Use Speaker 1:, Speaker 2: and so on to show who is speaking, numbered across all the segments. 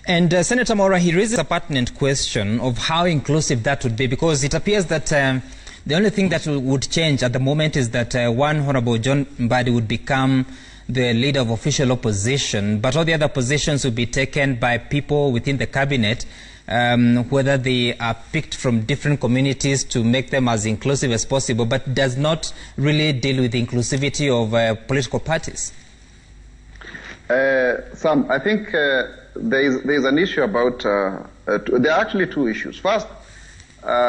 Speaker 1: And Senator Mwaura, he raises a pertinent question of how inclusive that would be, because it appears that the only thing that would change at the moment is that one Honorable John Mbadi would become the leader of official opposition, but all the other positions would be taken by people within the cabinet, whether they are picked from different communities to make them as inclusive as possible, but does not really deal with the inclusivity of political parties.
Speaker 2: Sam, I think there is an issue about, there are actually two issues. First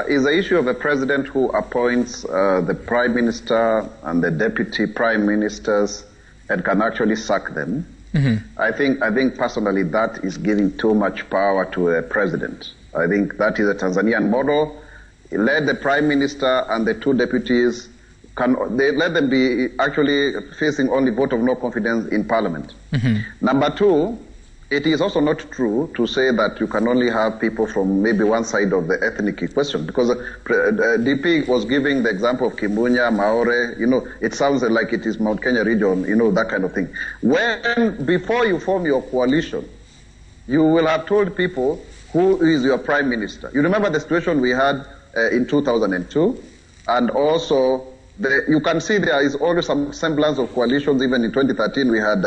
Speaker 2: is the issue of a president who appoints the prime minister and the deputy prime ministers and can actually sack them. Mm-hmm. I think personally that is giving too much power to a president. I think that is a Tanzanian model. Let the prime minister and the two deputies, let them be actually facing only vote of no confidence in parliament. Mm-hmm. Number two, it is also not true to say that you can only have people from maybe one side of the ethnic question, because DP was giving the example of Kimunya, Mwaura, it sounds like it is Mount Kenya region, that kind of thing. Before you form your coalition, you will have told people who is your prime minister. You remember the situation we had in 2002, and also you can see there is always some semblance of coalitions. Even in 2013, we had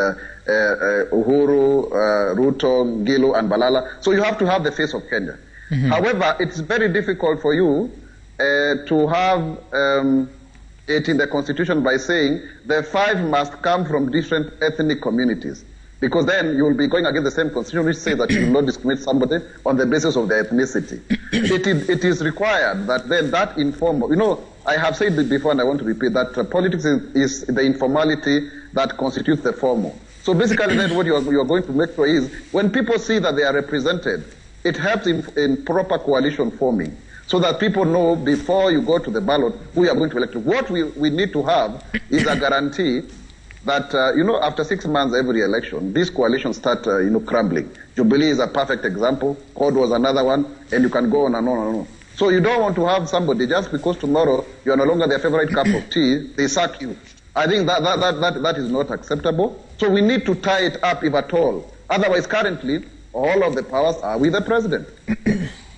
Speaker 2: Uhuru, Ruto, Gilu, and Balala. So you have to have the face of Kenya. Mm-hmm. However, it's very difficult for you to have it in the constitution by saying the five must come from different ethnic communities. Because then you will be going against the same constitution which says that you will not discriminate somebody on the basis of their ethnicity. It is required that then that informal, I have said it before and I want to repeat that politics is the informality that constitutes the formal. So basically then what you are going to make sure is when people see that they are represented, it helps in proper coalition forming, so that people know before you go to the ballot who you are going to elect. What we need to have is a guarantee that, after 6 months every election, these coalitions start, crumbling. Jubilee is a perfect example. CORD was another one, and you can go on and on and on. So you don't want to have somebody, just because tomorrow you are no longer their favorite cup of tea, they sack you. I think that is not acceptable. So we need to tie it up, if at all. Otherwise, currently, all of the powers are with the president.